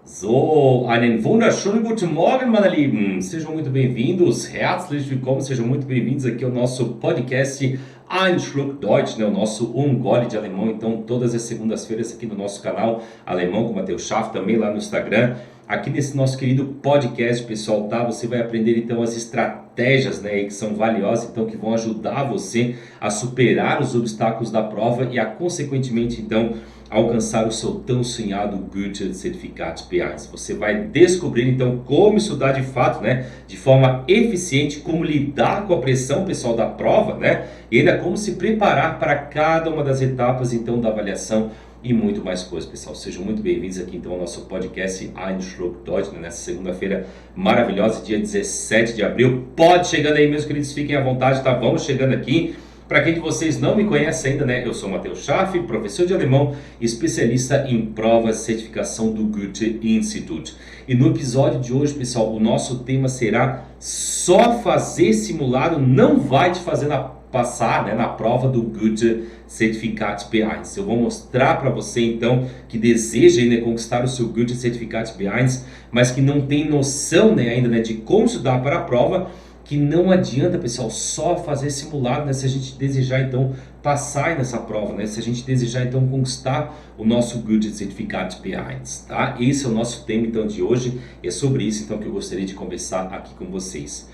So, einen wunderschönen guten Morgen, meine Lieben. Sejam muito bem-vindos, herzlich willkommen, sejam muito bem-vindos aqui ao nosso podcast Ein Schluck Deutsch, né? O nosso Gole de Alemão. Então, todas as segundas-feiras aqui no nosso canal Alemão com Matheus Schaff, também lá no Instagram. Aqui nesse nosso querido podcast, pessoal, tá? Você vai aprender então as estratégias, né, que são valiosas, então que vão ajudar você a superar os obstáculos da prova e a consequentemente então alcançar o seu tão sonhado Goethe-Zertifikat B1. Você vai descobrir então como estudar de fato, né, de forma eficiente, como lidar com a pressão, pessoal, da prova, né, e ainda como se preparar para cada uma das etapas então da avaliação e muito mais coisas, pessoal. Sejam muito bem-vindos aqui então ao nosso podcast Ein Schluck Deutsch, né, nessa segunda-feira maravilhosa, dia 17 de abril. Pode chegando aí, meus queridos, fiquem à vontade, tá? Vamos chegando aqui. Para quem de vocês não me conhece ainda, né, eu sou Matheus Schaff, professor de alemão, especialista em provas de certificação do Goethe Institut. E no episódio de hoje, pessoal, o nosso tema será só fazer simulado não vai te fazer passar, né, na prova do Goethe-Zertifikat B1. Eu vou mostrar para você, então, que deseja ainda conquistar o seu Goethe-Zertifikat B1, mas que não tem noção, né, ainda, né, de como estudar para a prova, que não adianta, pessoal, só fazer simulado, né, se a gente desejar, então, passar nessa prova, né, se a gente desejar, então, conquistar o nosso Goethe-Zertifikat B1, tá? Esse é o nosso tema, então, de hoje, e é sobre isso, então, que eu gostaria de conversar aqui com vocês.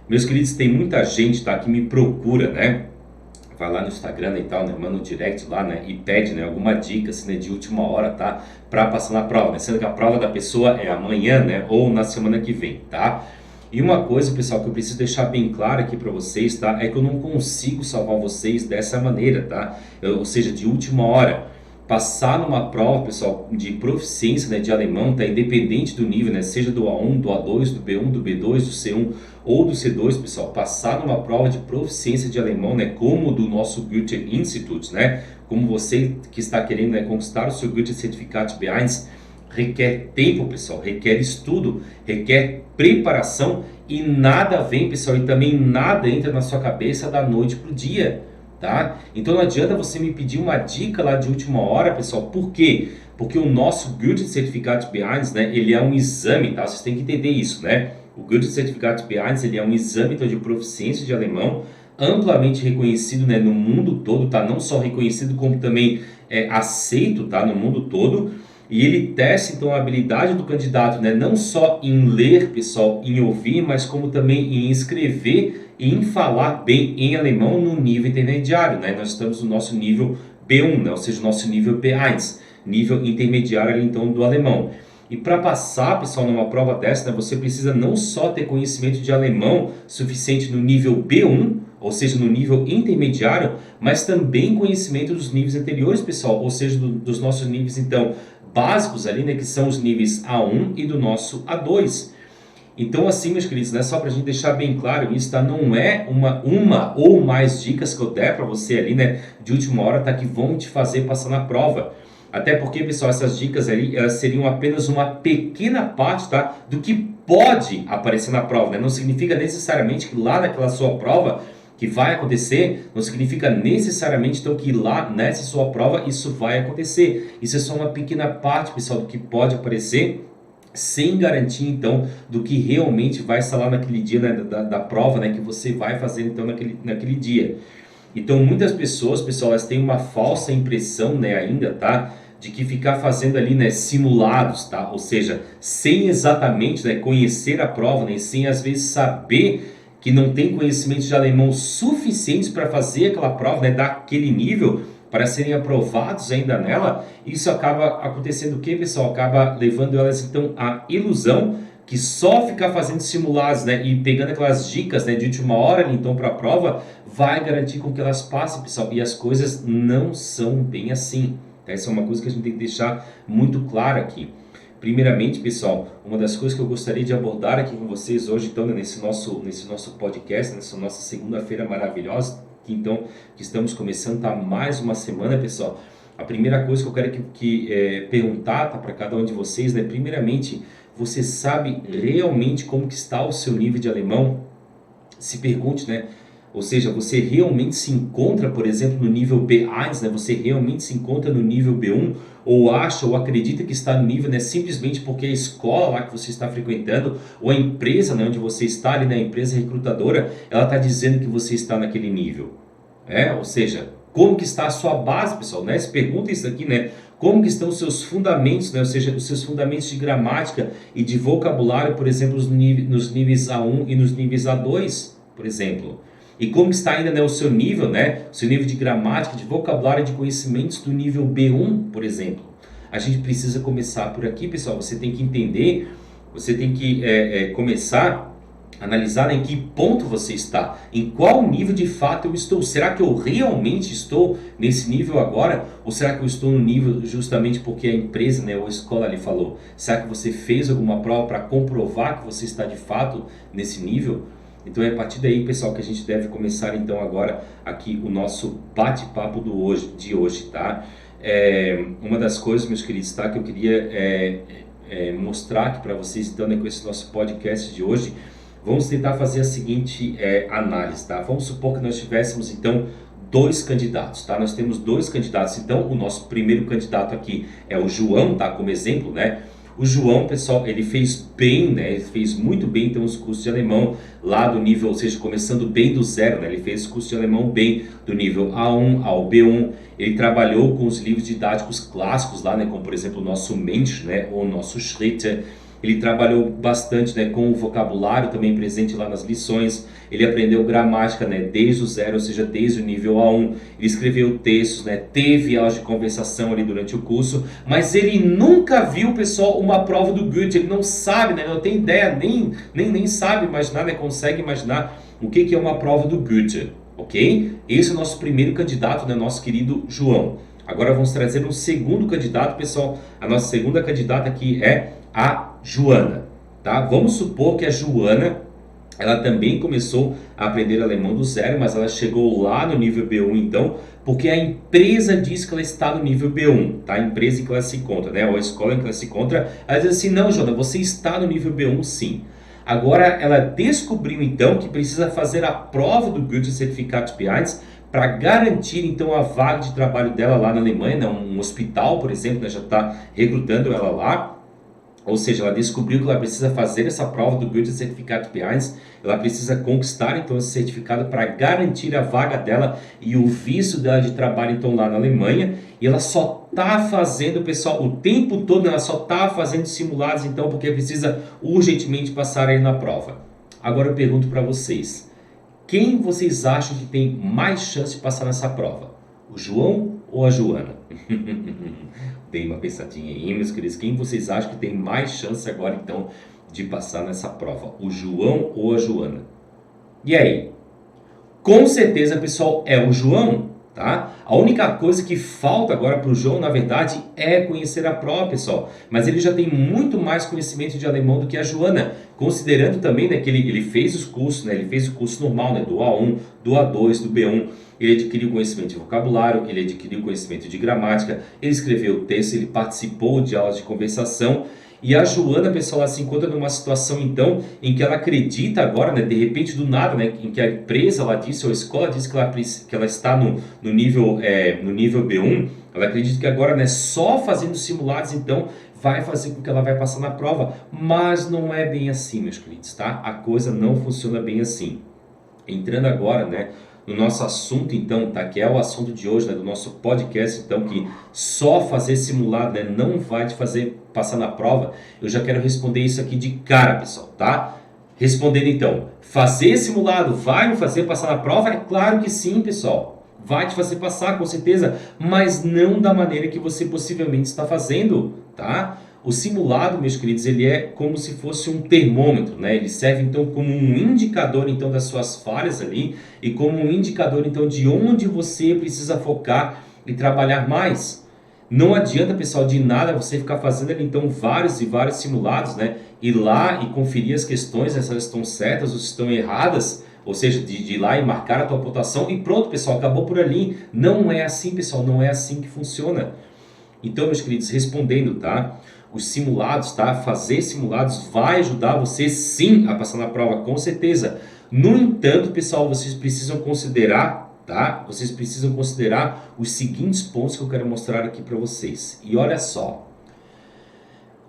Meus queridos, tem muita gente, tá, que me procura, né, vai lá no Instagram, né, e tal, né, manda um direct lá, né, e pede, né, alguma dica, assim, né, de última hora, tá, para passar na prova, né, sendo que a prova da pessoa é amanhã, né, ou na semana que vem, tá? E uma coisa, pessoal, que eu preciso deixar bem claro aqui para vocês, tá, é que eu não consigo salvar vocês dessa maneira, tá, ou seja, de última hora. Passar numa prova, pessoal, de proficiência, né, de alemão, tá, independente do nível, né, seja do A1, do A2, do B1, do B2, do C1 ou do C2, pessoal, passar numa prova de proficiência de alemão, né, como do nosso Goethe Institut, né, como você que está querendo, né, conquistar o seu Goethe-Zertifikat B1, requer tempo, pessoal, requer estudo, requer preparação e nada vem, pessoal, e também nada entra na sua cabeça da noite para o dia. Tá? Então não adianta você me pedir uma dica lá de última hora, pessoal. Por quê? Porque o nosso Goethe-Zertifikat B1, né, ele é um exame, tá? Vocês têm que entender isso, né? O Goethe-Zertifikat B1, ele é um exame, então, de proficiência de alemão, amplamente reconhecido, né, no mundo todo, tá? Não só reconhecido, como também aceito, tá, no mundo todo. E ele testa, então, a habilidade do candidato, né, não só em ler, pessoal, em ouvir, mas como também em escrever e em falar bem em alemão no nível intermediário, né? Nós estamos no nosso nível B1, né? Ou seja, o nosso nível B1, nível intermediário, então, do alemão. E para passar, pessoal, numa prova dessa, né, você precisa não só ter conhecimento de alemão suficiente no nível B1, ou seja, no nível intermediário, mas também conhecimento dos níveis anteriores, pessoal, ou seja, dos nossos níveis, então, básicos ali, né, que são os níveis A1 e do nosso A2. Então, assim, meus queridos, né, só para a gente deixar bem claro isso, tá? Não é uma ou mais dicas que eu der para você ali, né, de última hora, tá, que vão te fazer passar na prova. Até porque, pessoal, essas dicas ali, elas seriam apenas uma pequena parte, tá, do que pode aparecer na prova, né? Não significa necessariamente que lá naquela sua prova que vai acontecer, não significa necessariamente então que lá nessa sua prova isso vai acontecer. Isso é só uma pequena parte, pessoal, do que pode aparecer, sem garantia, então, do que realmente vai estar lá naquele dia, né, da prova, né, que você vai fazer, então, naquele dia. Então, muitas pessoas, pessoal, elas têm uma falsa impressão, né, ainda, tá, de que ficar fazendo ali, né, simulados, tá, ou seja, sem exatamente, né, conhecer a prova, né, sem, às vezes, saber que não tem conhecimento de alemão suficientes para fazer aquela prova, né, daquele nível, para serem aprovados ainda nela, isso acaba acontecendo o que, pessoal? Acaba levando elas, então, à ilusão que só ficar fazendo simulados, né, e pegando aquelas dicas, né, de última hora, então, para a prova, vai garantir com que elas passem, pessoal. E as coisas não são bem assim. Tá? Essa é uma coisa que a gente tem que deixar muito claro aqui. Primeiramente, pessoal, uma das coisas que eu gostaria de abordar aqui com vocês hoje, então, né, nesse nosso podcast, nessa nossa segunda-feira maravilhosa, então, que estamos começando, tá, mais uma semana, pessoal. A primeira coisa que eu quero perguntar, tá, para cada um de vocês, né, primeiramente, você sabe realmente como que está o seu nível de alemão? Se pergunte, né, ou seja, você realmente se encontra, por exemplo, no nível B1, né, você realmente se encontra no nível B1, ou acha ou acredita que está no nível, né, simplesmente porque a escola lá que você está frequentando, ou a empresa, né, onde você está ali, na empresa recrutadora, ela está dizendo que você está naquele nível. Ou seja, como que está a sua base, pessoal, né? Se pergunta isso aqui, né? Como que estão os seus fundamentos, né? Ou seja, os seus fundamentos de gramática e de vocabulário, por exemplo, nos níveis A1 e nos níveis A2, por exemplo. E como que está ainda, né, o seu nível, né? O seu nível de gramática, de vocabulário, de conhecimentos do nível B1, por exemplo. A gente precisa começar por aqui, pessoal. Você tem que entender, você tem que começar analisar em que ponto você está, em qual nível de fato eu estou. Será que eu realmente estou nesse nível agora? Ou será que eu estou no nível justamente porque a empresa, né, ou a escola lhe falou? Será que você fez alguma prova para comprovar que você está de fato nesse nível? Então é a partir daí, pessoal, que a gente deve começar então agora aqui o nosso bate-papo de hoje, tá? Uma das coisas, meus queridos, tá, que eu queria mostrar aqui para vocês então, né, com esse nosso podcast de hoje. Vamos tentar fazer a seguinte análise, tá? Vamos supor que nós tivéssemos, então, dois candidatos, tá? Nós temos dois candidatos, então, o nosso primeiro candidato aqui é o João, tá? Como exemplo, né? O João, pessoal, ele fez bem, né? Ele fez muito bem, então, os cursos de alemão lá do nível, ou seja, começando bem do zero, né? Ele fez o curso de alemão bem do nível A1 ao B1. Ele trabalhou com os livros didáticos clássicos lá, né? Como, por exemplo, o nosso Mensch, né? Ou o nosso Schritt. Ele trabalhou bastante, né, com o vocabulário também presente lá nas lições. Ele aprendeu gramática, né, desde o zero, ou seja, desde o nível A1. Ele escreveu textos, né, teve aulas de conversação ali durante o curso, mas ele nunca viu, pessoal, uma prova do Goethe. Ele não sabe, né, não tem ideia, nem sabe imaginar, né, consegue imaginar o que é uma prova do Goethe, ok? Esse é o nosso primeiro candidato, né, nosso querido João. Agora vamos trazer um segundo candidato, pessoal. A nossa segunda candidata aqui é a Joana, tá? Vamos supor que a Joana, ela também começou a aprender alemão do zero, mas ela chegou lá no nível B1 então, porque a empresa diz que ela está no nível B1, tá? A empresa em que ela se encontra, né? Ou a escola em que ela se encontra, ela diz assim, não, Joana, você está no nível B1 sim. Agora ela descobriu então que precisa fazer a prova do Goethe Certificat B1 para garantir então a vaga de trabalho dela lá na Alemanha, né? Um hospital, por exemplo, né? Já está recrutando ela lá. Ou seja, ela descobriu que ela precisa fazer essa prova do Goethe Certificat B1, ela precisa conquistar então esse certificado para garantir a vaga dela e o visto dela de trabalho então lá na Alemanha. E ela só está fazendo, pessoal, o tempo todo ela só está fazendo simulados então porque precisa urgentemente passar aí na prova. Agora eu pergunto para vocês, quem vocês acham que tem mais chance de passar nessa prova? O João ou a Joana? Dei uma pensadinha aí, meus queridos. Quem vocês acham que tem mais chance agora, então, de passar nessa prova? O João ou a Joana? E aí? Com certeza, pessoal, é o João, tá? A única coisa que falta agora para o João, na verdade, é conhecer a prova, pessoal. Mas ele já tem muito mais conhecimento de alemão do que a Joana. Considerando também, né, que ele fez os cursos, né? Ele fez o curso normal, né? Do A1, do A2, do B1. Ele adquiriu conhecimento de vocabulário, ele adquiriu conhecimento de gramática, ele escreveu texto, ele participou de aulas de conversação. E a Joana, pessoal, ela se encontra numa situação, então, em que ela acredita agora, né, de repente, do nada, né, em que a empresa, ela disse, ou a escola disse que ela está no nível B1, ela acredita que agora, né, só fazendo simulados, então, vai fazer com que ela vai passar na prova. Mas não é bem assim, meus queridos, tá? A coisa não funciona bem assim. Entrando agora, né, no nosso assunto, então, tá? Que é o assunto de hoje, né? Do nosso podcast, então, que só fazer simulado, né? Não vai te fazer passar na prova. Eu já quero responder isso aqui de cara, pessoal, tá? Respondendo, então, fazer simulado vai me fazer passar na prova? É claro que sim, pessoal. Vai te fazer passar, com certeza. Mas não da maneira que você possivelmente está fazendo, tá? O simulado, meus queridos, ele é como se fosse um termômetro, né? Ele serve então como um indicador então das suas falhas ali e como um indicador então de onde você precisa focar e trabalhar mais. Não adianta, pessoal, de nada você ficar fazendo ali então vários e vários simulados, né? Ir lá e conferir as questões, se elas estão certas ou se estão erradas, ou seja, de ir lá e marcar a tua pontuação e pronto, pessoal, acabou por ali. Não é assim, pessoal, não é assim que funciona. Então, meus queridos, respondendo, tá? Os simulados, tá? Fazer simulados vai ajudar você sim a passar na prova, com certeza. No entanto, pessoal, vocês precisam considerar tá? Vocês precisam considerar os seguintes pontos que eu quero mostrar aqui para vocês. E olha só,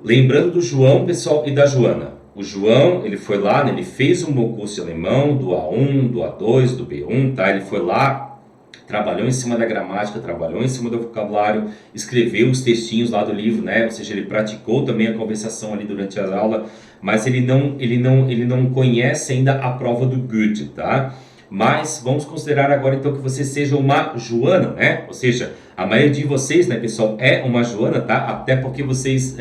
lembrando do João, pessoal, e da Joana. O João, ele foi lá, né, ele fez um bom curso de alemão, do A1, do A2, do B1, tá? Ele foi lá, trabalhou em cima da gramática, trabalhou em cima do vocabulário, escreveu os textinhos lá do livro, né? Ou seja, ele praticou também a conversação ali durante a aula, mas ele não conhece ainda a prova do Goethe, tá? Mas vamos considerar agora então que você seja uma Joana, né? Ou seja, a maioria de vocês, né, pessoal, é uma Joana, tá? Até porque vocês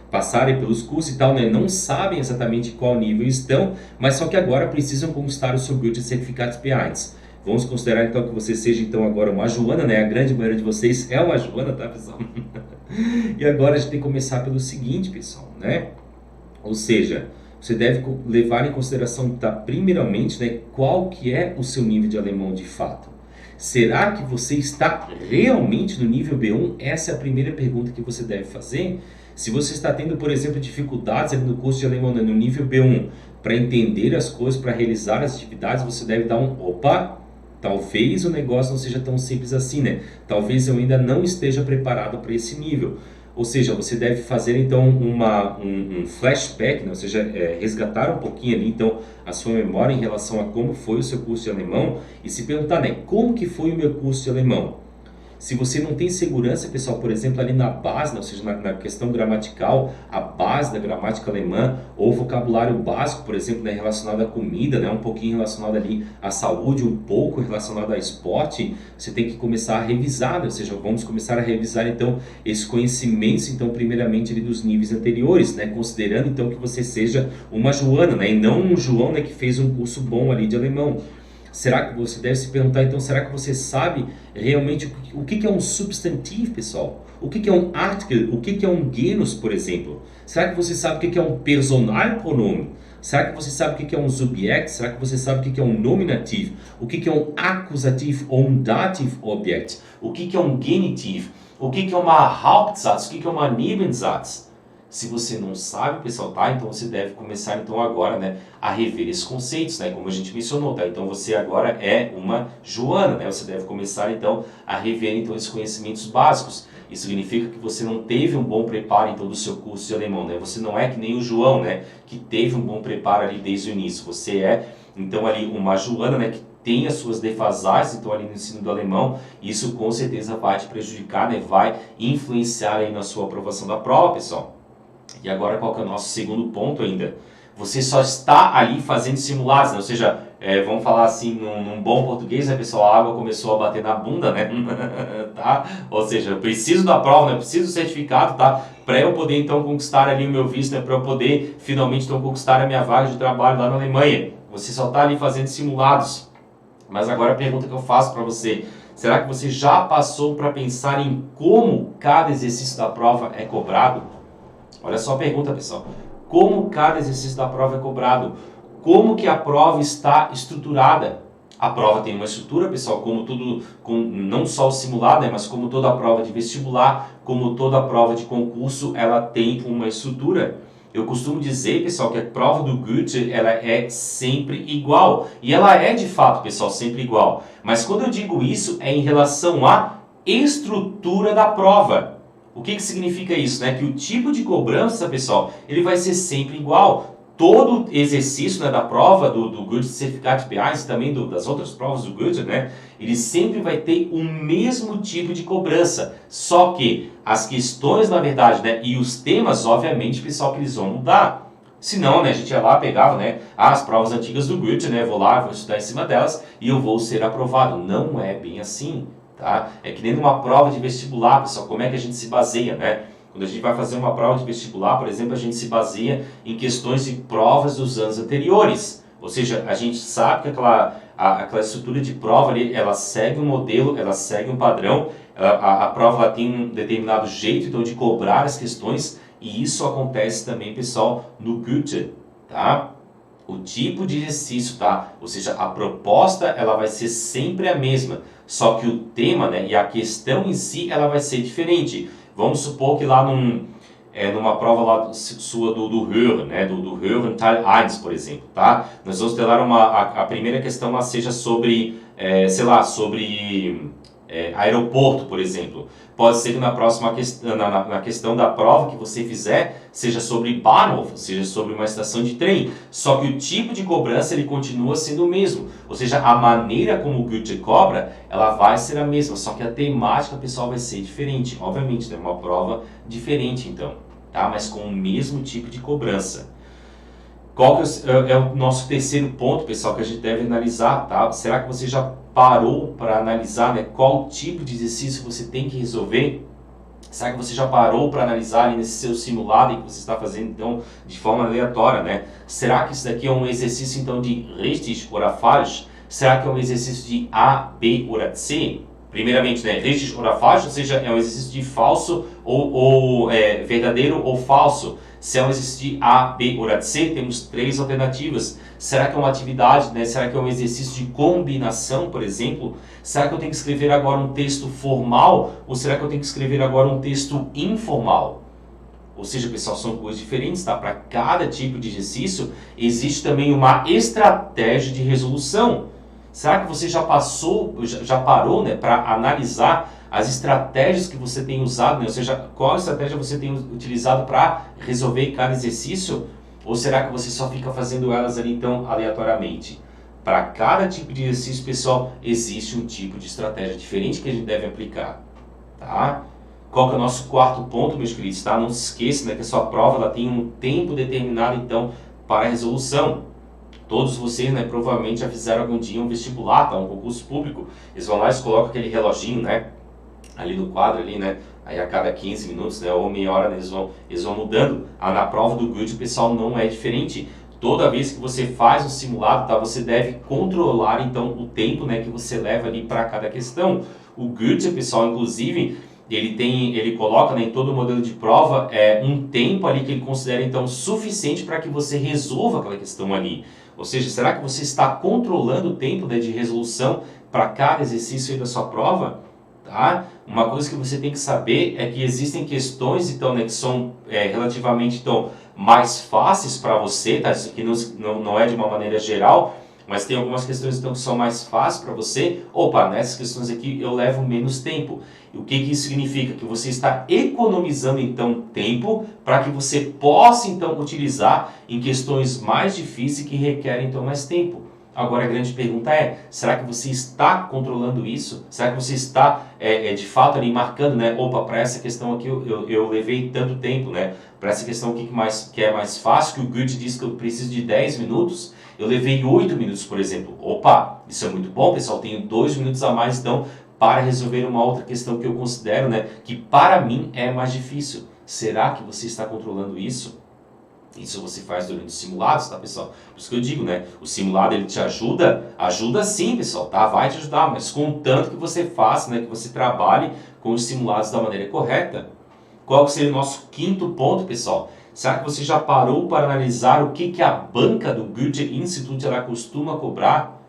passarem pelos cursos e tal, né, não sabem exatamente qual nível estão, mas só que agora precisam conquistar o seu Goethe Certificado B1. Vamos considerar então que você seja então agora uma Joana, né? A grande maioria de vocês é uma Joana, tá, pessoal? E agora a gente tem que começar pelo seguinte, pessoal, né? Ou seja, você deve levar em consideração, tá, primeiramente, né, qual que é o seu nível de alemão de fato. Será que você está realmente no nível B1? Essa é a primeira pergunta que você deve fazer. Se você está tendo, por exemplo, dificuldades ali no curso de alemão, né, no nível B1, para entender as coisas, para realizar as atividades, você deve dar um opa. Talvez o negócio não seja tão simples assim, né? Talvez eu ainda não esteja preparado para esse nível. Ou seja, você deve fazer então um flashback, né? Ou seja, resgatar um pouquinho ali então a sua memória em relação a como foi o seu curso de alemão e se perguntar, né? Como que foi o meu curso de alemão? Se você não tem segurança, pessoal, por exemplo, ali na base, né, ou seja, na questão gramatical, a base da gramática alemã, ou vocabulário básico, por exemplo, né, relacionado à comida, né, um pouquinho relacionado ali à saúde, um pouco relacionado a esporte, você tem que começar a revisar, né, ou seja, vamos começar a revisar, então, esses conhecimentos, então, primeiramente, ali dos níveis anteriores, né, considerando, então, que você seja uma Joana, né, e não um João, né, que fez um curso bom ali de alemão. Será que você deve se perguntar, então, será que você sabe realmente o que é um substantivo, pessoal? O que é um article? O que é um genus, por exemplo? Será que você sabe o que é um personalpronome? Será que você sabe o que é um subject? Será que você sabe o que é um nominativo? O que é um acusativo ou um dative object? O que é um genitiv? O que é uma Hauptsatz? O que é uma Nebensatz? Se você não sabe, pessoal, tá? Então você deve começar então agora, né, a rever esses conceitos, né, como a gente mencionou, tá? Então você agora é uma Joana, né? Você deve começar então a rever então esses conhecimentos básicos. Isso significa que você não teve um bom preparo então do seu curso de alemão, né? Você não é que nem o João, né, que teve um bom preparo ali desde o início. Você é então ali uma Joana, né, que tem as suas defasagens, então ali no ensino do alemão, isso com certeza vai te prejudicar, né? Vai influenciar aí na sua aprovação da prova, pessoal. E agora qual que é o nosso segundo ponto ainda? Você só está ali fazendo simulados, né? Ou seja, vamos falar assim num bom português, né, pessoal? A água começou a bater na bunda, né? Tá? Ou seja, eu preciso da prova, né? Eu preciso do certificado, tá? Para eu poder então conquistar ali o meu visto, né? Para eu poder finalmente então conquistar a minha vaga de trabalho lá na Alemanha. Você só está ali fazendo simulados. Mas agora a pergunta que eu faço para você: será que você já passou para pensar em como cada exercício da prova é cobrado? Olha só a pergunta, pessoal. Como cada exercício da prova é cobrado? Como que a prova está estruturada? A prova tem uma estrutura, pessoal, como tudo, não só o simulado, né, mas como toda a prova de vestibular, como toda a prova de concurso, ela tem uma estrutura. Eu costumo dizer, pessoal, que a prova do Goethe, ela é sempre igual. E ela é, de fato, pessoal, sempre igual. Mas quando eu digo isso, é em relação à estrutura da prova. O que significa isso? Né? Que o tipo de cobrança, pessoal, ele vai ser sempre igual. Todo exercício, né, da prova do Goethe Certificado B1 e também das outras provas do Goethe, né, ele sempre vai ter o mesmo tipo de cobrança. Só que as questões, na verdade, né, e os temas, obviamente, pessoal, que eles vão mudar. Senão, né, a gente ia lá, pegava, né, as provas antigas do Goethe, né, vou lá, vou estudar em cima delas e eu vou ser aprovado. Não é bem assim. Tá? É que nem numa prova de vestibular, pessoal, como é que a gente se baseia, né? Quando a gente vai fazer uma prova de vestibular, por exemplo, a gente se baseia em questões de provas dos anos anteriores. Ou seja, a gente sabe que aquela estrutura de prova ali, ela segue um modelo, ela segue um padrão, a prova ela tem um determinado jeito então, de cobrar as questões, e isso acontece também, pessoal, no Goethe, tá? O tipo de exercício, tá? Ou seja, a proposta ela vai ser sempre a mesma, só que o tema, né, e a questão em si ela vai ser diferente. Vamos supor que lá numa prova lá sua do Hören, né, do Hören Teil 1, por exemplo, tá? Nós vamos ter lá a primeira questão lá seja sobre sei lá, sobre aeroporto, por exemplo. Pode ser que na próxima na questão da prova que você fizer, seja sobre Bahnhof, seja sobre uma estação de trem. Só que o tipo de cobrança ele continua sendo o mesmo. Ou seja, a maneira como o Goethe cobra, ela vai ser a mesma, só que a temática, pessoal, vai ser diferente. Obviamente, é uma prova diferente, então, tá? Mas com o mesmo tipo de cobrança. Qual que é o nosso terceiro ponto, pessoal, que a gente deve analisar, tá? Será que você já parou para analisar, né, qual tipo de exercício você tem que resolver? Será que você já parou para analisar ali nesse seu simulado que você está fazendo, então, de forma aleatória, né? Será que isso daqui é um exercício, então, de richtig oder falsch? Será que é um exercício de A, B ou C? Primeiramente, né, richtig oder falsch, ou seja, é um exercício de falso ou verdadeiro ou falso. Se é um exercício de A, B ou C, temos três alternativas. Será que é uma atividade, né? Será que é um exercício de combinação, por exemplo? Será que eu tenho que escrever agora um texto formal ou será que eu tenho que escrever agora um texto informal? Ou seja, pessoal, são coisas diferentes, tá? Para cada tipo de exercício, existe também uma estratégia de resolução. Será que você já parou, né, para analisar as estratégias que você tem usado, né? Ou seja, qual estratégia você tem utilizado para resolver cada exercício? Ou será que você só fica fazendo elas ali, então, aleatoriamente? Para cada tipo de exercício, pessoal, existe um tipo de estratégia diferente que a gente deve aplicar, tá? Qual que é o nosso quarto ponto, meus queridos, tá? Não se esqueça, né, que a sua prova ela tem um tempo determinado, então, para a resolução. Todos vocês, né, provavelmente já fizeram algum dia um vestibular, tá? Um concurso público. Eles vão lá e colocam aquele reloginho, né, ali no quadro, ali, né? Aí a cada 15 minutos, né, ou meia hora, né, eles vão mudando. Na prova do Goethe, pessoal, não é diferente. Toda vez que você faz um simulado, tá, você deve controlar, então, o tempo, né, que você leva ali para cada questão. O Goethe, pessoal, inclusive, ele coloca, né, em todo o modelo de prova um tempo ali que ele considera, então, suficiente para que você resolva aquela questão ali. Ou seja, será que você está controlando o tempo, né, de resolução para cada exercício aí da sua prova? Tá? Uma coisa que você tem que saber é que existem questões, então, né, que são relativamente, então, mais fáceis para você, tá? Isso aqui não é de uma maneira geral, mas tem algumas questões, então, que são mais fáceis para você. Opa, nessas questões aqui eu levo menos tempo. E o que isso significa? Que você está economizando, então, tempo para que você possa, então, utilizar em questões mais difíceis que requerem, então, mais tempo. Agora a grande pergunta é, será que você está controlando isso? Será que você está, de fato, ali marcando, né? Opa, para essa questão aqui eu levei tanto tempo, né? Para essa questão aqui que é mais fácil, que o Goethe diz que eu preciso de 10 minutos, eu levei 8 minutos, por exemplo. Opa, isso é muito bom, pessoal, tenho 2 minutos a mais, então, para resolver uma outra questão que eu considero, né? Que para mim é mais difícil. Será que você está controlando isso? Isso você faz durante os simulados, tá, pessoal? Por isso que eu digo, né? O simulado, ele te ajuda sim, pessoal, tá? Vai te ajudar, mas contanto que você faça, né? Que você trabalhe com os simulados da maneira correta. Qual seria o nosso quinto ponto, pessoal? Será que você já parou para analisar o que a banca do Goethe Institut ela costuma cobrar?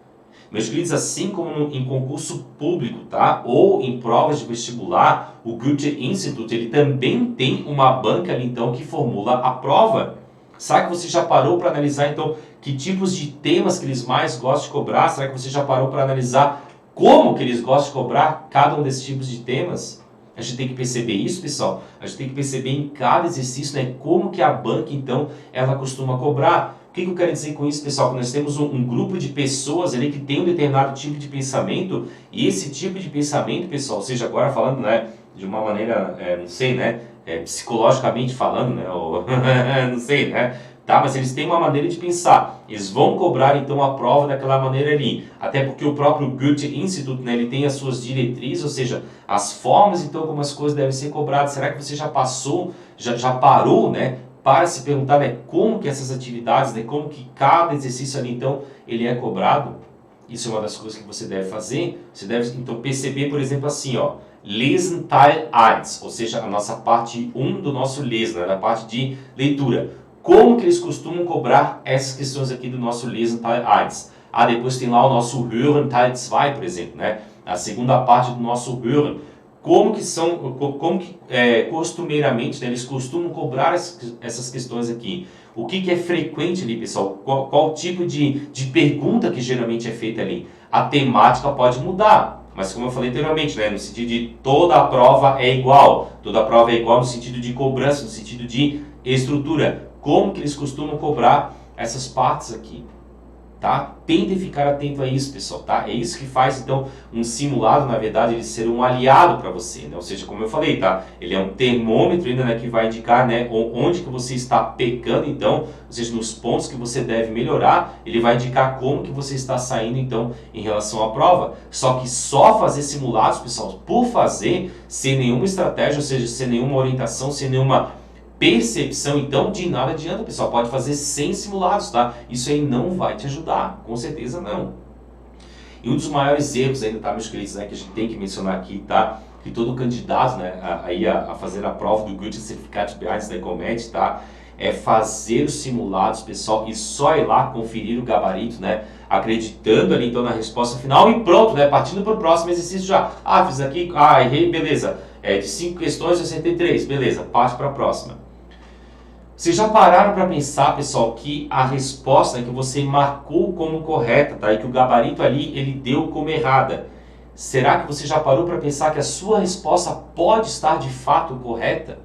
Meus queridos, assim como em concurso público, tá? Ou em provas de vestibular, o Goethe Institut, ele também tem uma banca ali, então, que formula a prova. Será que você já parou para analisar, então, que tipos de temas que eles mais gostam de cobrar? Será que você já parou para analisar como que eles gostam de cobrar cada um desses tipos de temas? A gente tem que perceber isso, pessoal. A gente tem que perceber em cada exercício, né, como que a banca, então, ela costuma cobrar. O que eu quero dizer com isso, pessoal? Que nós temos um grupo de pessoas ali que tem um determinado tipo de pensamento, e esse tipo de pensamento, pessoal, ou seja, agora falando, né, de uma maneira, não sei, né, psicologicamente falando, né, ou não sei, né, tá, mas eles têm uma maneira de pensar. Eles vão cobrar, então, a prova daquela maneira ali. Até porque o próprio Goethe Institut, né, ele tem as suas diretrizes, ou seja, as formas, então, como as coisas devem ser cobradas. Será que você já passou, já parou, né, para se perguntar, né, como que essas atividades, né, como que cada exercício ali, então, ele é cobrado? Isso é uma das coisas que você deve fazer. Você deve, então, perceber, por exemplo, assim, ó, Lesen Teil 1, ou seja, a nossa parte 1 do nosso Lesen, né, a parte de leitura. Como que eles costumam cobrar essas questões aqui do nosso Lesen Teil 1? Depois tem lá o nosso Hören Teil 2, por exemplo, né, a segunda parte do nosso Hören. Como que costumeiramente, né, eles costumam cobrar essas questões aqui? O que é frequente ali, pessoal? Qual tipo de pergunta que geralmente é feita ali? a temática pode mudar. Mas como eu falei anteriormente, né, no sentido de toda a prova é igual. Toda a prova é igual no sentido de cobrança, no sentido de estrutura. Como que eles costumam cobrar essas partes aqui? Tá? Tentem ficar atento a isso, pessoal, tá? É isso que faz, então, um simulado, na verdade, ele ser um aliado para você, né? Ou seja, como eu falei, tá? Ele é um termômetro ainda, né, que vai indicar, né, onde que você está pecando, então, ou seja, nos pontos que você deve melhorar, ele vai indicar como que você está saindo, então, em relação à prova. Só que só fazer simulados, pessoal, por fazer, sem nenhuma estratégia, ou seja, sem nenhuma orientação, sem nenhuma percepção, então de nada adianta, pessoal. Pode fazer 100 simulados, tá? Isso aí não vai te ajudar, com certeza não. E um dos maiores erros ainda, tá, meus queridos, né, que a gente tem que mencionar aqui, tá? Que todo candidato, né, a fazer a prova do Good Certificate Behind, né, comete, tá? É fazer os simulados, pessoal, e só ir lá conferir o gabarito, né? Acreditando ali, então, na resposta final e pronto, né? Partindo para o próximo exercício já. Ah, fiz aqui, errei, beleza. De 5 questões, eu acertei 3, beleza. Parte para a próxima. Vocês já pararam para pensar, pessoal, que a resposta, né, que você marcou como correta, tá? E que o gabarito ali, ele deu como errada. Será que você já parou para pensar que a sua resposta pode estar de fato correta?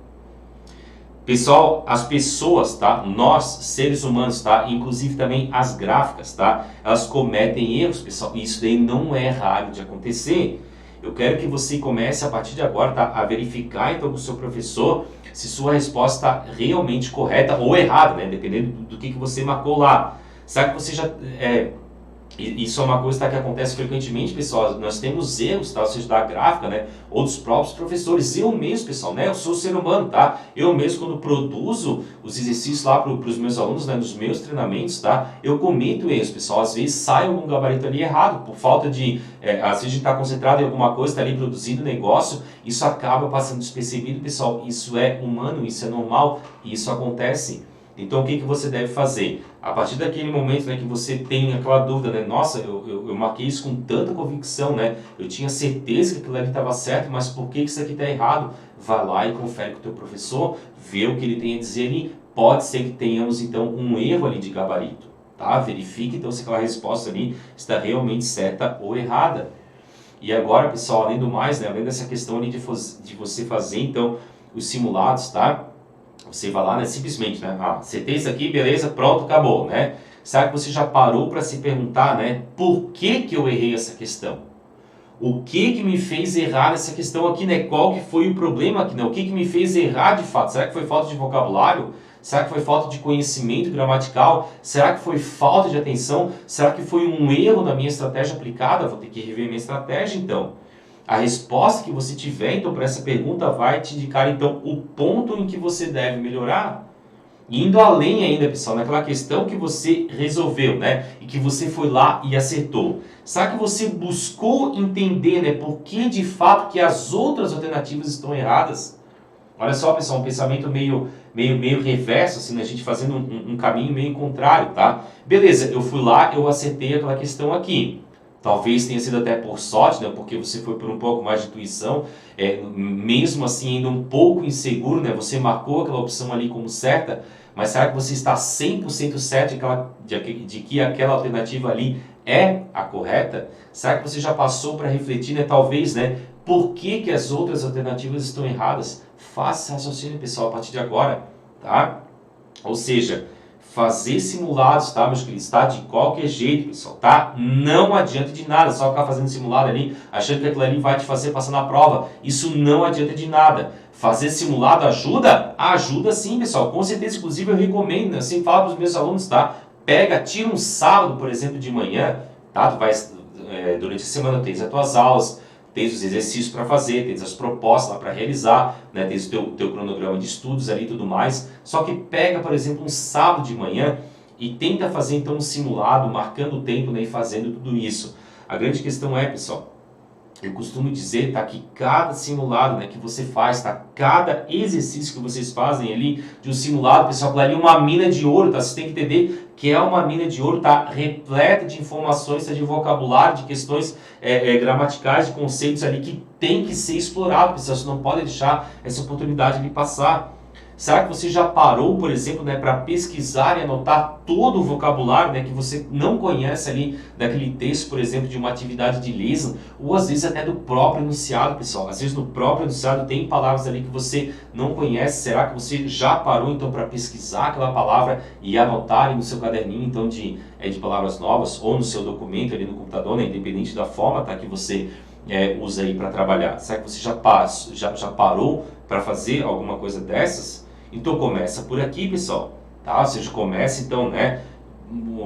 Pessoal, as pessoas, tá? Nós, seres humanos, tá? Inclusive também as gráficas, tá? Elas cometem erros, pessoal. E isso daí não é raro de acontecer. Eu quero que você comece a partir de agora, tá, a verificar então com o seu professor se sua resposta está realmente correta ou errada, né? Dependendo do que você marcou lá. Será que você já... Isso é uma coisa, tá, que acontece frequentemente, pessoal. Nós temos erros, tá? Ou seja, da gráfica, né? Ou dos próprios professores. Eu mesmo, pessoal, né? Eu sou ser humano, tá? Eu mesmo, quando produzo os exercícios lá para os meus alunos, né? Nos meus treinamentos, tá? Eu cometo erros, pessoal. Às vezes sai algum gabarito ali errado, por falta de... às vezes a gente está concentrado em alguma coisa, está ali produzindo negócio, isso acaba passando despercebido, pessoal. Isso é humano, isso é normal, e isso acontece. Então, o que você deve fazer? A partir daquele momento, né, que você tem aquela dúvida, né? Nossa, eu marquei isso com tanta convicção, né? Eu tinha certeza que aquilo ali estava certo, mas por que isso aqui está errado? Vai lá e confere com o teu professor, vê o que ele tem a dizer e pode ser que tenhamos, então, um erro ali de gabarito, tá? Verifique, então, se aquela resposta ali está realmente certa ou errada. E agora, pessoal, além do mais, né, além dessa questão ali de você fazer, então, os simulados, tá? Você vai lá, né, simplesmente, né, acertei isso aqui, beleza, pronto, acabou, né? Será que você já parou para se perguntar, né, por que eu errei essa questão? O que me fez errar essa questão aqui, né? Qual que foi o problema aqui, né? O que me fez errar de fato? Será que foi falta de vocabulário? Será que foi falta de conhecimento gramatical? Será que foi falta de atenção? Será que foi um erro na minha estratégia aplicada? Vou ter que rever minha estratégia, então. A resposta que você tiver, então, para essa pergunta vai te indicar, então, o ponto em que você deve melhorar. Indo além ainda, pessoal, naquela questão que você resolveu, né? E que você foi lá e acertou. Será que você buscou entender, né? Por que, de fato, que as outras alternativas estão erradas? Olha só, pessoal, um pensamento meio reverso, assim, né? A gente fazendo um caminho meio contrário, tá? Beleza, eu fui lá, eu acertei aquela questão aqui. Talvez tenha sido até por sorte, né? Porque você foi por um pouco mais de intuição, mesmo assim ainda um pouco inseguro, né? Você marcou aquela opção ali como certa, mas será que você está 100% certo de que aquela alternativa ali é a correta? Será que você já passou para refletir, né? Talvez, né? Por que as outras alternativas estão erradas? Faça esse raciocínio, pessoal, a partir de agora, tá? Ou seja, fazer simulados, tá, meus queridos, tá? De qualquer jeito, pessoal, tá? Não adianta de nada só ficar fazendo simulado ali, achando que aquilo ali vai te fazer passar na prova. Isso não adianta de nada. Fazer simulado ajuda? Ajuda sim, pessoal. Com certeza, inclusive, eu recomendo, assim, falo para os meus alunos, tá? Tira um sábado, por exemplo, de manhã, tá? Tu vai, durante a semana, tens as tuas aulas, tens os exercícios para fazer, tens as propostas lá para realizar, né? Tens o teu cronograma de estudos ali e tudo mais. Só que pega, por exemplo, um sábado de manhã e tenta fazer então um simulado, marcando o tempo, né? E fazendo tudo isso. A grande questão é, pessoal, eu costumo dizer, tá, que cada simulado, né, que você faz, tá, cada exercício que vocês fazem ali de um simulado, pessoal, aquilo ali é uma mina de ouro, tá? Você tem que entender que é uma mina de ouro, tá, repleta de informações, tá, de vocabulário, de questões gramaticais, de conceitos ali que tem que ser explorado, pessoal. Você não pode deixar essa oportunidade de passar. Será que você já parou, por exemplo, né, para pesquisar e anotar todo o vocabulário, né, que você não conhece ali daquele texto, por exemplo, de uma atividade de listening, ou às vezes até do próprio enunciado, pessoal. Às vezes no próprio enunciado tem palavras ali que você não conhece. Será que você já parou então para pesquisar aquela palavra e anotar ali no seu caderninho então de palavras novas, ou no seu documento ali no computador, né, independente da forma, tá, que você usa aí para trabalhar? Será que você já parou para fazer alguma coisa dessas? Então começa por aqui, pessoal, tá? Ou seja, começa então, né,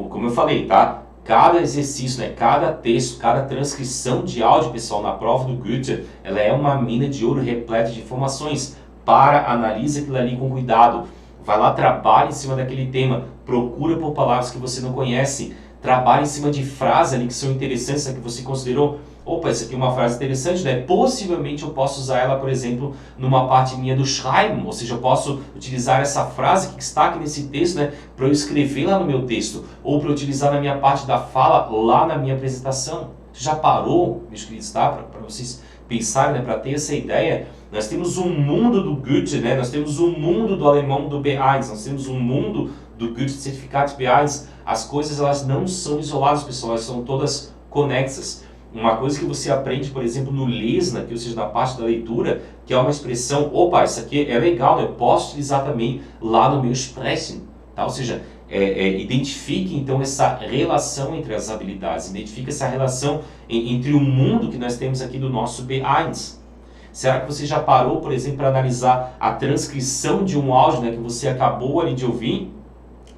como eu falei, tá? Cada exercício, né, cada texto, cada transcrição de áudio, pessoal, na prova do Goethe, ela é uma mina de ouro repleta de informações. Analise aquilo ali com cuidado. Vai lá, trabalha em cima daquele tema, procura por palavras que você não conhece, trabalha em cima de frases ali que são interessantes, que você considerou. Opa, essa aqui é uma frase interessante, né? Possivelmente eu posso usar ela, por exemplo, numa parte minha do Schreiben, ou seja, eu posso utilizar essa frase que está aqui nesse texto, né, para eu escrever lá no meu texto, ou para utilizar na minha parte da fala lá na minha apresentação. Você já parou, meus queridos, tá? Para vocês pensarem, né, para ter essa ideia? Nós temos um mundo do Goethe, né? Nós temos um mundo do alemão do B1, nós temos um mundo do Goethe certificado B1. As coisas, elas não são isoladas, pessoal, elas são todas conexas. Uma coisa que você aprende, por exemplo, no Lesna, que ou seja, na parte da leitura, que é uma expressão, opa, isso aqui é legal, né? Eu posso utilizar também lá no meu Sprechen, tá? Ou seja, identifique então essa relação entre as habilidades, identifique essa relação entre o mundo que nós temos aqui do nosso B1. Será que você já parou, por exemplo, para analisar a transcrição de um áudio, né, que você acabou ali de ouvir?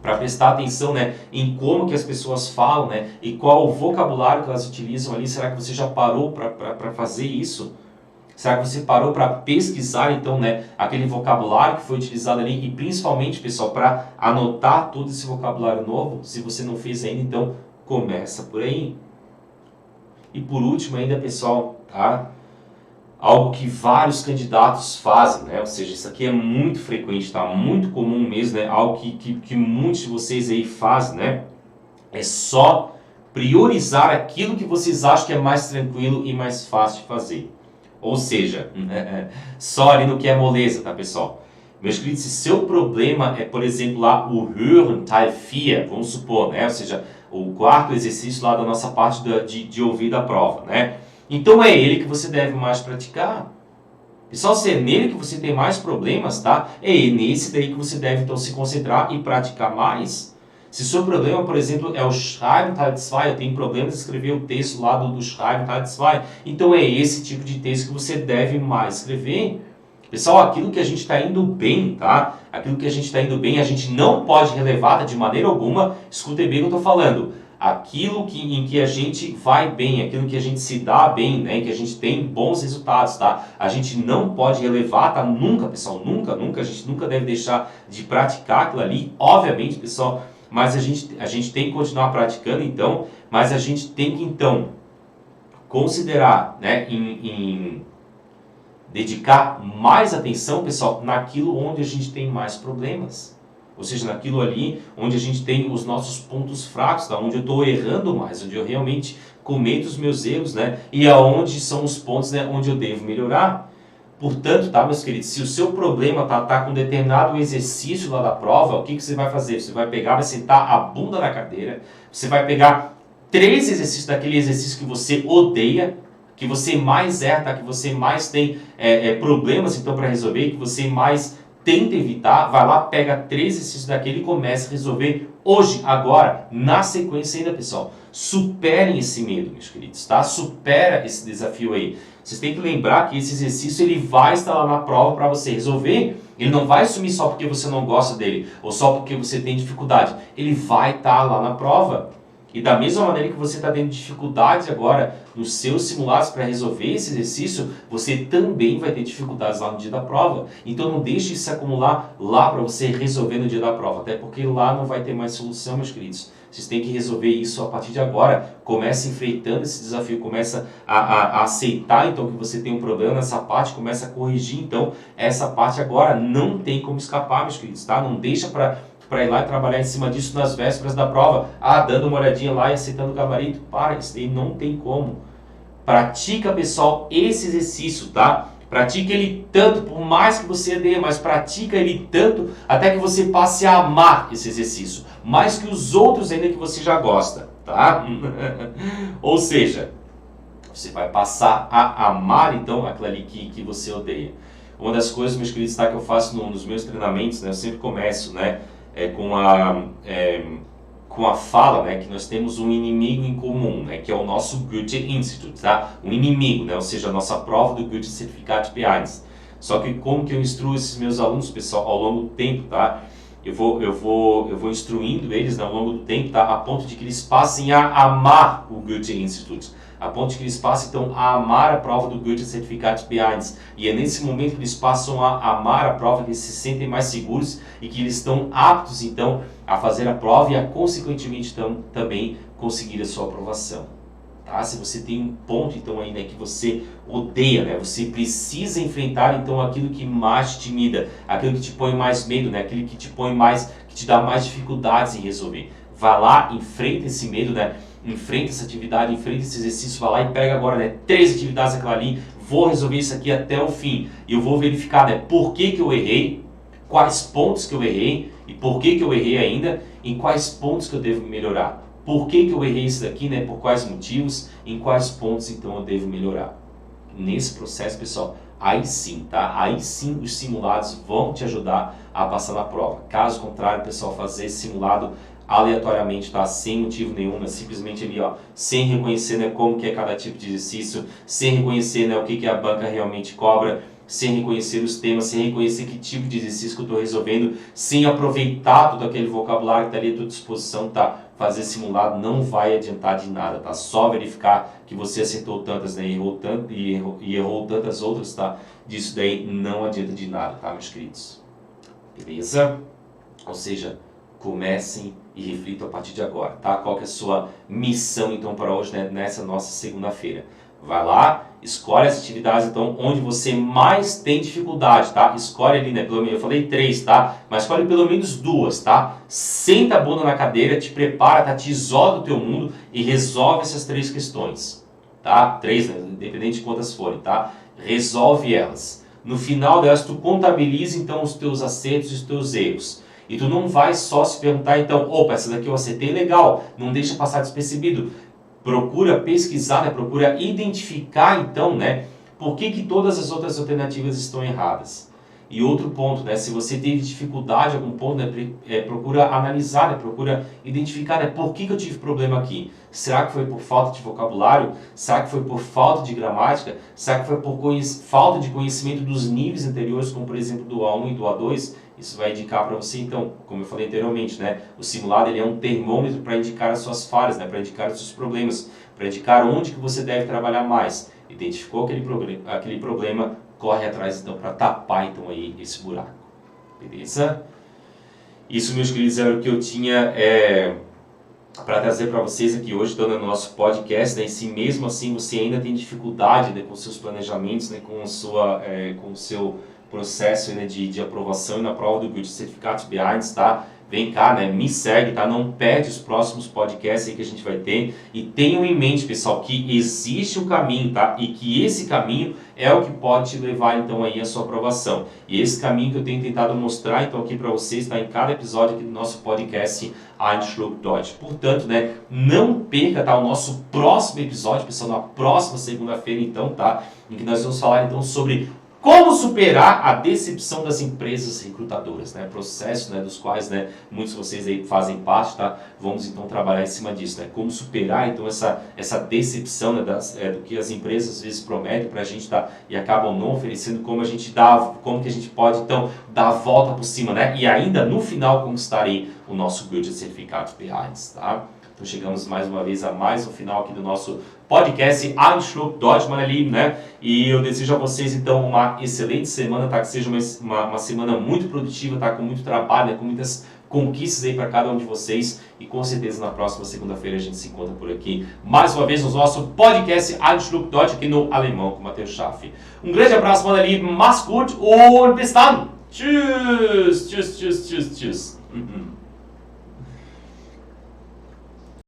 Para prestar atenção, né, em como que as pessoas falam, né, e qual o vocabulário que elas utilizam ali. Será que você já parou para fazer isso? Será que você parou para pesquisar, então, né, aquele vocabulário que foi utilizado ali e principalmente, pessoal, para anotar todo esse vocabulário novo? Se você não fez ainda, então começa por aí. E por último ainda, pessoal, tá? Algo que vários candidatos fazem, né? Ou seja, isso aqui é muito frequente, tá? Muito comum mesmo, né? Algo que muitos de vocês aí fazem, né? É só priorizar aquilo que vocês acham que é mais tranquilo e mais fácil de fazer. Ou seja, só ali no que é moleza, tá, pessoal? Meus queridos, se seu problema é, por exemplo, lá o Hören Teil 4, vamos supor, né? Ou seja, o quarto exercício lá da nossa parte de ouvir da prova, né? Então é ele que você deve mais praticar. Pessoal, se é nele que você tem mais problemas, tá? É nesse daí que você deve então se concentrar e praticar mais. Se o seu problema, por exemplo, é o Schreiben Teil 2, eu tenho problemas de escrever o texto lá do Schreiben Teil 2, então é esse tipo de texto que você deve mais escrever. Pessoal, aquilo que a gente está indo bem, tá? Aquilo que a gente está indo bem, a gente não pode relevar de maneira alguma. Escutem bem o que eu estou falando. Aquilo em que a gente vai bem, aquilo que a gente se dá bem, né, que a gente tem bons resultados, tá? A gente não pode relevar, tá? Nunca, pessoal, nunca, a gente nunca deve deixar de praticar aquilo ali, obviamente, pessoal, mas a gente tem que continuar praticando, então, mas a gente tem que, então, considerar, né, em dedicar mais atenção, pessoal, naquilo onde a gente tem mais problemas. Ou seja, naquilo ali onde a gente tem os nossos pontos fracos, tá? Onde eu estou errando mais, onde eu realmente cometo os meus erros, né? E aonde são os pontos, né, onde eu devo melhorar. Portanto, tá, meus queridos, se o seu problema tá com determinado exercício lá da prova, o que você vai fazer? Você vai pegar, vai sentar a bunda na cadeira, você vai pegar 3 exercícios daquele exercício que você odeia, que você mais erra, tá? Que você mais tem problemas então para resolver, que você mais tenta evitar, vai lá, pega 3 exercícios daquele e começa a resolver hoje, agora, na sequência ainda, pessoal. Superem esse medo, meus queridos, tá? Supera esse desafio aí. Vocês têm que lembrar que esse exercício ele vai estar lá na prova para você resolver. Ele não vai sumir só porque você não gosta dele ou só porque você tem dificuldade. Ele vai estar lá na prova. E da mesma maneira que você está tendo dificuldades agora nos seus simulados para resolver esse exercício, você também vai ter dificuldades lá no dia da prova. Então não deixe isso se acumular lá para você resolver no dia da prova, até porque lá não vai ter mais solução, meus queridos. Vocês têm que resolver isso a partir de agora. Comece enfrentando esse desafio, começa a aceitar então que você tem um problema nessa parte, começa a corrigir então essa parte agora. Não tem como escapar, meus queridos, tá? Não deixa para ir lá e trabalhar em cima disso nas vésperas da prova. Dando uma olhadinha lá e aceitando o gabarito. Para, isso daí não tem como. Pratica, pessoal, esse exercício, tá? Pratique ele tanto, por mais que você odeie, mas pratica ele tanto até que você passe a amar esse exercício, mais que os outros ainda que você já gosta, tá? Ou seja, você vai passar a amar então aquilo ali que você odeia. Uma das coisas, meus queridos, tá, que eu faço nos meus treinamentos, né, eu sempre começo, né, com a fala, né, que nós temos um inimigo em comum, né, que é o nosso Goethe-Institut, tá? Um inimigo, né, ou seja, a nossa prova do Goethe Certificate B1. Só que como que eu instruo esses meus alunos, pessoal, ao longo do tempo, tá? Eu vou instruindo eles, né, ao longo do tempo, tá? A ponto de que eles passem a amar o Goethe-Institut. A ponto de que eles passem, então, a amar a prova do Goethe Certificate B1. E é nesse momento que eles passam a amar a prova, que eles se sentem mais seguros e que eles estão aptos, então, a fazer a prova e a, consequentemente, então, também conseguir a sua aprovação. Tá? Se você tem um ponto, então, aí, né, que você odeia, né, você precisa enfrentar, então, aquilo que mais te intimida, aquilo que te põe mais medo, né, aquilo que te põe mais, que te dá mais dificuldades em resolver. Vá lá, enfrenta esse medo, né? Enfrenta essa atividade, enfrenta esse exercício, vai lá e pega agora, né, 3 atividades daquela ali, vou resolver isso aqui até o fim. E eu vou verificar, né, por que eu errei, quais pontos que eu errei, e por que eu errei ainda, em quais pontos que eu devo melhorar. Por que eu errei isso daqui, né, por quais motivos, em quais pontos então eu devo melhorar. Nesse processo, pessoal, aí sim, tá? Aí sim os simulados vão te ajudar a passar na prova. Caso contrário, pessoal, fazer esse simulado aleatoriamente, tá? Sem motivo nenhum, né? Simplesmente ali, ó, sem reconhecer, né, como que é cada tipo de exercício, sem reconhecer, né, o que a banca realmente cobra, sem reconhecer os temas, sem reconhecer que tipo de exercício que eu estou resolvendo, sem aproveitar todo aquele vocabulário que está ali à tua disposição, tá? Fazer simulado não vai adiantar de nada, tá? Só verificar que você acertou tantas, né, e errou tantas outras, tá? Disso daí não adianta de nada, tá, meus queridos? Beleza? Ou seja, comecem e reflitam a partir de agora, tá? Qual que é a sua missão, então, para hoje, né, nessa nossa segunda-feira? Vai lá, escolhe as atividades, então, onde você mais tem dificuldade, tá? Escolhe ali, né? Eu falei 3, tá? Mas escolhe pelo menos 2, tá? Senta a bunda na cadeira, te prepara, tá? Te isola do teu mundo e resolve essas 3 questões, tá? 3, né? Independente de quantas forem, tá? Resolve elas. No final delas, tu contabiliza, então, os teus acertos e os teus erros. E tu não vai só se perguntar, então, opa, essa daqui eu acertei, legal, não deixa passar despercebido. Procura pesquisar, né? Procura identificar, então, né, por que todas as outras alternativas estão erradas. E outro ponto, né, se você teve dificuldade em algum ponto, né, procura analisar, né, procura identificar, né, por que eu tive problema aqui. Será que foi por falta de vocabulário? Será que foi por falta de gramática? Será que foi por falta de conhecimento dos níveis anteriores, como por exemplo do A1 e do A2? Isso vai indicar para você, então, como eu falei anteriormente, né, o simulado ele é um termômetro para indicar as suas falhas, né, para indicar os seus problemas, para indicar onde que você deve trabalhar mais. Identificou aquele problema, corre atrás então para tapar então aí esse buraco. Beleza? Isso, meus queridos, era o que eu tinha para trazer para vocês aqui hoje, então, no nosso podcast, né? E se mesmo assim você ainda tem dificuldade, né, com seus planejamentos, né, com o seu processo, né, de aprovação e na prova do Goethe Certificate B1, tá? Vem cá, né? Me segue, tá? Não perde os próximos podcasts aí que a gente vai ter. E tenham em mente, pessoal, que existe um caminho, tá? E que esse caminho é o que pode te levar, então, aí a sua aprovação. E esse caminho que eu tenho tentado mostrar, então, aqui para vocês, tá? Em cada episódio aqui do nosso podcast Ein Schluck Deutsch. Portanto, né? Não perca, tá? O nosso próximo episódio, pessoal, na próxima segunda-feira, então, tá? Em que nós vamos falar, então, sobre como superar a decepção das empresas recrutadoras, né? Processo, né, dos quais, né, muitos de vocês aí fazem parte, tá? Vamos então trabalhar em cima disso, né? Como superar então essa decepção, né, do que as empresas às vezes prometem para a gente, tá? E acabam não oferecendo, como que a gente pode então dar a volta por cima, né? E ainda no final conquistar aí o nosso Goethe Certificate B1, tá? Então chegamos mais uma vez a mais um final aqui do nosso podcast Ein Schluck Deutsch, né? E eu desejo a vocês então uma excelente semana, tá? Que seja uma semana muito produtiva, tá? Com muito trabalho, né? Com muitas conquistas aí para cada um de vocês. E com certeza na próxima segunda-feira a gente se encontra por aqui mais uma vez no nosso podcast Ein Schluck Deutsch aqui no Alemão com Matheus Schaff. Um grande abraço, meine Lieben, mach's gut und bis dann. Tschüss, tschüss, tschüss, tschüss, tschüss.